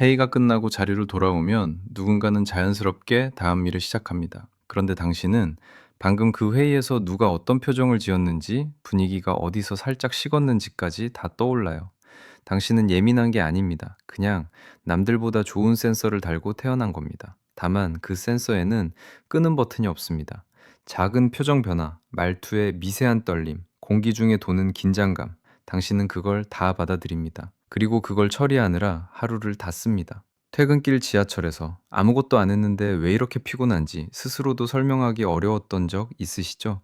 회의가 끝나고 자리로 돌아오면 누군가는 자연스럽게 다음 일을 시작합니다. 그런데 당신은 방금 그 회의에서 누가 어떤 표정을 지었는지, 분위기가 어디서 살짝 식었는지까지 다 떠올라요. 당신은 예민한 게 아닙니다. 그냥 남들보다 좋은 센서를 달고 태어난 겁니다. 다만 그 센서에는 끄는 버튼이 없습니다. 작은 표정 변화, 말투의 미세한 떨림, 공기 중에 도는 긴장감, 당신은 그걸 다 받아들입니다. 그리고 그걸 처리하느라 하루를 다 씁니다. 퇴근길 지하철에서 아무것도 안 했는데 왜 이렇게 피곤한지 스스로도 설명하기 어려웠던 적 있으시죠?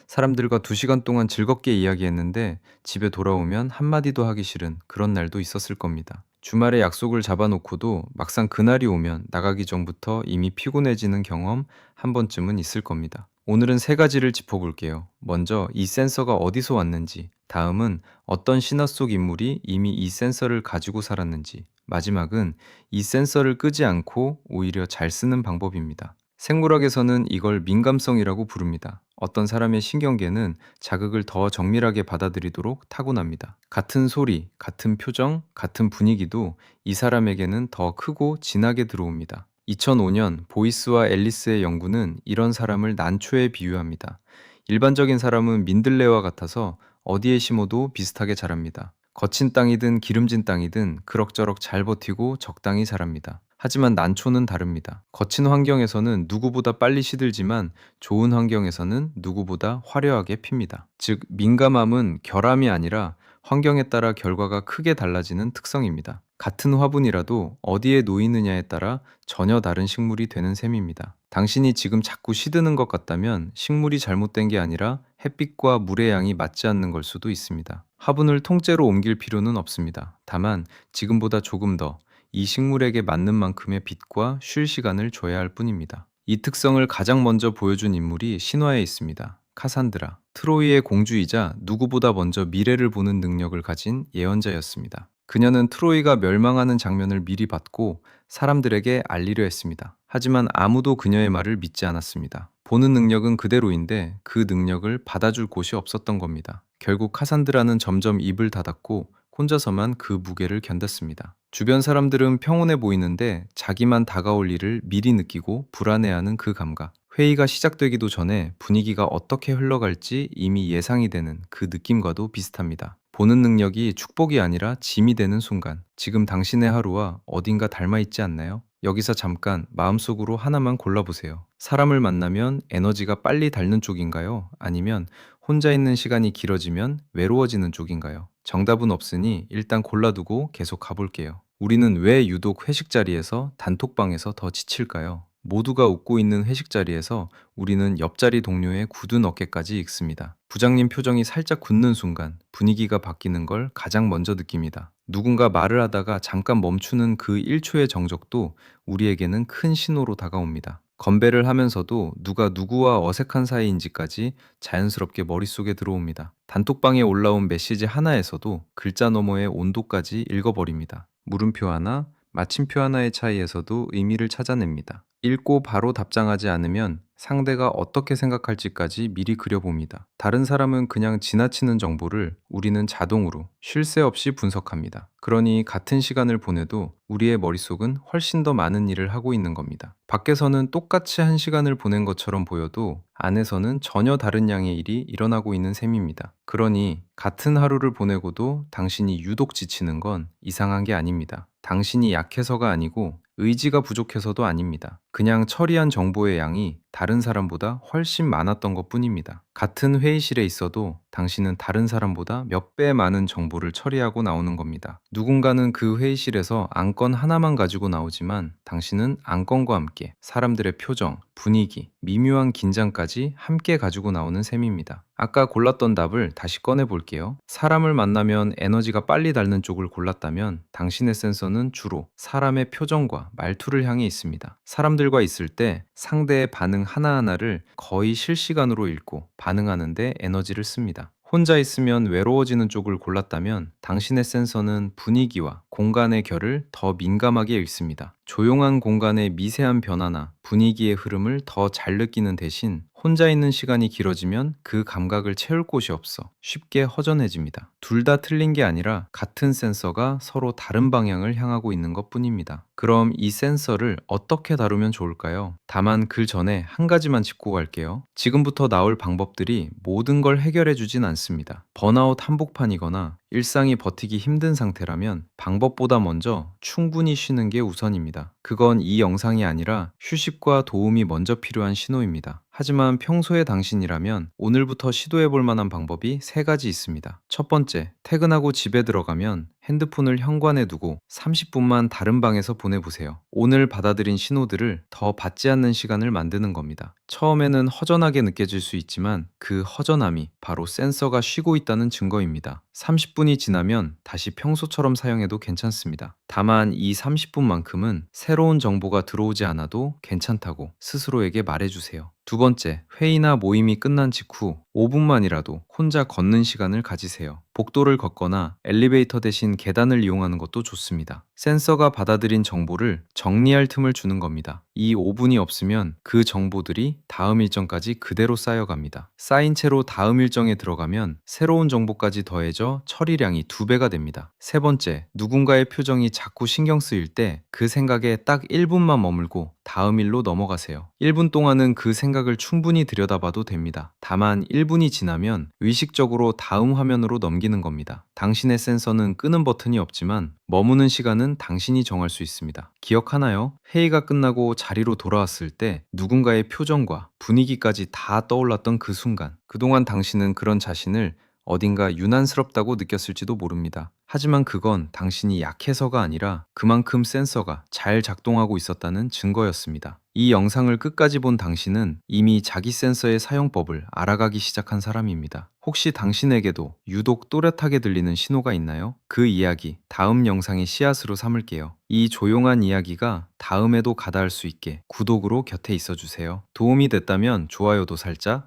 사람들과 2시간 동안 즐겁게 이야기했는데 집에 돌아오면 한마디도 하기 싫은 그런 날도 있었을 겁니다. 주말에 약속을 잡아놓고도 막상 그날이 오면 나가기 전부터 이미 피곤해지는 경험 한 번쯤은 있을 겁니다. 오늘은 3가지를 짚어볼게요. 먼저 이 센서가 어디서 왔는지, 다음은 어떤 신화 속 인물이 이미 이 센서를 가지고 살았는지, 마지막은 이 센서를 끄지 않고 오히려 잘 쓰는 방법입니다. 생물학에서는 이걸 민감성이라고 부릅니다. 어떤 사람의 신경계는 자극을 더 정밀하게 받아들이도록 타고납니다. 같은 소리, 같은 표정, 같은 분위기도 이 사람에게는 더 크고 진하게 들어옵니다. 2005년 보이스와 앨리스의 연구는 이런 사람을 난초에 비유합니다. 일반적인 사람은 민들레와 같아서 어디에 심어도 비슷하게 자랍니다. 거친 땅이든 기름진 땅이든 그럭저럭 잘 버티고 적당히 자랍니다. 하지만 난초는 다릅니다. 거친 환경에서는 누구보다 빨리 시들지만 좋은 환경에서는 누구보다 화려하게 핍니다. 즉, 민감함은 결함이 아니라 환경에 따라 결과가 크게 달라지는 특성입니다. 같은 화분이라도 어디에 놓이느냐에 따라 전혀 다른 식물이 되는 셈입니다. 당신이 지금 자꾸 시드는 것 같다면 식물이 잘못된 게 아니라 햇빛과 물의 양이 맞지 않는 걸 수도 있습니다. 화분을 통째로 옮길 필요는 없습니다. 다만 지금보다 조금 더 이 식물에게 맞는 만큼의 빛과 쉴 시간을 줘야 할 뿐입니다. 이 특성을 가장 먼저 보여준 인물이 신화에 있습니다. 카산드라, 트로이의 공주이자 누구보다 먼저 미래를 보는 능력을 가진 예언자였습니다. 그녀는 트로이가 멸망하는 장면을 미리 봤고 사람들에게 알리려 했습니다. 하지만 아무도 그녀의 말을 믿지 않았습니다. 보는 능력은 그대로인데 그 능력을 받아줄 곳이 없었던 겁니다. 결국 카산드라는 점점 입을 닫았고 혼자서만 그 무게를 견뎠습니다. 주변 사람들은 평온해 보이는데 자기만 다가올 일을 미리 느끼고 불안해하는 그 감각. 회의가 시작되기도 전에 분위기가 어떻게 흘러갈지 이미 예상이 되는 그 느낌과도 비슷합니다. 보는 능력이 축복이 아니라 짐이 되는 순간, 지금 당신의 하루와 어딘가 닮아 있지 않나요? 여기서 잠깐 마음속으로 하나만 골라보세요. 사람을 만나면 에너지가 빨리 닳는 쪽인가요? 아니면 혼자 있는 시간이 길어지면 외로워지는 쪽인가요? 정답은 없으니 일단 골라두고 계속 가볼게요. 우리는 왜 유독 회식 자리에서 단톡방에서 더 지칠까요? 모두가 웃고 있는 회식 자리에서 우리는 옆자리 동료의 굳은 어깨까지 익습니다. 부장님 표정이 살짝 굳는 순간 분위기가 바뀌는 걸 가장 먼저 느낍니다. 누군가 말을 하다가 잠깐 멈추는 그 1초의 정적도 우리에게는 큰 신호로 다가옵니다. 건배를 하면서도 누가 누구와 어색한 사이인지까지 자연스럽게 머릿속에 들어옵니다. 단톡방에 올라온 메시지 하나에서도 글자 너머의 온도까지 읽어버립니다. 물음표 하나, 마침표 하나의 차이에서도 의미를 찾아냅니다. 읽고 바로 답장하지 않으면 상대가 어떻게 생각할지까지 미리 그려봅니다. 다른 사람은 그냥 지나치는 정보를 우리는 자동으로 쉴 새 없이 분석합니다. 그러니 같은 시간을 보내도 우리의 머릿속은 훨씬 더 많은 일을 하고 있는 겁니다. 밖에서는 똑같이 한 시간을 보낸 것처럼 보여도 안에서는 전혀 다른 양의 일이 일어나고 있는 셈입니다. 그러니 같은 하루를 보내고도 당신이 유독 지치는 건 이상한 게 아닙니다. 당신이 약해서가 아니고 의지가 부족해서도 아닙니다. 그냥 처리한 정보의 양이 다른 사람보다 훨씬 많았던 것 뿐입니다. 같은 회의실에 있어도 당신은 다른 사람보다 몇 배 많은 정보를 처리하고 나오는 겁니다. 누군가는 그 회의실에서 안건 하나만 가지고 나오지만 당신은 안건과 함께 사람들의 표정, 분위기, 미묘한 긴장까지 함께 가지고 나오는 셈입니다. 아까 골랐던 답을 다시 꺼내 볼게요. 사람을 만나면 에너지가 빨리 닳는 쪽을 골랐다면 당신의 센서는 주로 사람의 표정과 말투를 향해 있습니다. 사람들과 있을 때 상대의 반응 하나하나를 거의 실시간으로 읽고 반응하는데 에너지를 씁니다. 혼자 있으면 외로워지는 쪽을 골랐다면 당신의 센서는 분위기와 공간의 결을 더 민감하게 읽습니다. 조용한 공간의 미세한 변화나 분위기의 흐름을 더 잘 느끼는 대신 혼자 있는 시간이 길어지면 그 감각을 채울 곳이 없어 쉽게 허전해집니다. 둘 다 틀린 게 아니라 같은 센서가 서로 다른 방향을 향하고 있는 것 뿐입니다. 그럼 이 센서를 어떻게 다루면 좋을까요? 다만 그 전에 한 가지만 짚고 갈게요. 지금부터 나올 방법들이 모든 걸 해결해 주진 않습니다. 번아웃 한복판이거나 일상이 버티기 힘든 상태라면 방법보다 먼저 충분히 쉬는 게 우선입니다. 그건 이 영상이 아니라 휴식과 도움이 먼저 필요한 신호입니다. 하지만 평소에 당신이라면 오늘부터 시도해 볼 만한 방법이 세 가지 있습니다. 첫 번째, 퇴근하고 집에 들어가면 핸드폰을 현관에 두고 30분만 다른 방에서 보내보세요. 오늘 받아들인 신호들을 더 받지 않는 시간을 만드는 겁니다. 처음에는 허전하게 느껴질 수 있지만 그 허전함이 바로 센서가 쉬고 있다는 증거입니다. 30분이 지나면 다시 평소처럼 사용해도 괜찮습니다. 다만 이 30분만큼은 새로운 정보가 들어오지 않아도 괜찮다고 스스로에게 말해주세요. 두 번째, 회의나 모임이 끝난 직후 5분만이라도 혼자 걷는 시간을 가지세요. 복도를 걷거나 엘리베이터 대신 계단을 이용하는 것도 좋습니다. 센서가 받아들인 정보를 정리할 틈을 주는 겁니다. 이 5분이 없으면 그 정보들이 다음 일정까지 그대로 쌓여갑니다. 쌓인 채로 다음 일정에 들어가면 새로운 정보까지 더해져 처리량이 2배가 됩니다. 세 번째, 누군가의 표정이 자꾸 신경 쓰일 때 그 생각에 딱 1분만 머물고 다음 일로 넘어가세요. 1분 동안은 그 생각을 충분히 들여다봐도 됩니다. 다만 1분이 지나면 의식적으로 다음 화면으로 넘기는 겁니다. 당신의 센서는 끄는 버튼이 없지만 머무는 시간은 당신이 정할 수 있습니다. 기억하나요? 회의가 끝나고 자리로 돌아왔을 때 누군가의 표정과 분위기까지 다 떠올랐던 그 순간. 그동안 당신은 그런 자신을 어딘가 유난스럽다고 느꼈을지도 모릅니다. 하지만 그건 당신이 약해서가 아니라 그만큼 센서가 잘 작동하고 있었다는 증거였습니다. 이 영상을 끝까지 본 당신은 이미 자기 센서의 사용법을 알아가기 시작한 사람입니다. 혹시 당신에게도 유독 또렷하게 들리는 신호가 있나요? 그 이야기 다음 영상의 씨앗으로 삼을게요. 이 조용한 이야기가 다음에도 가닿을 수 있게 구독으로 곁에 있어 주세요. 도움이 됐다면 좋아요도 살짝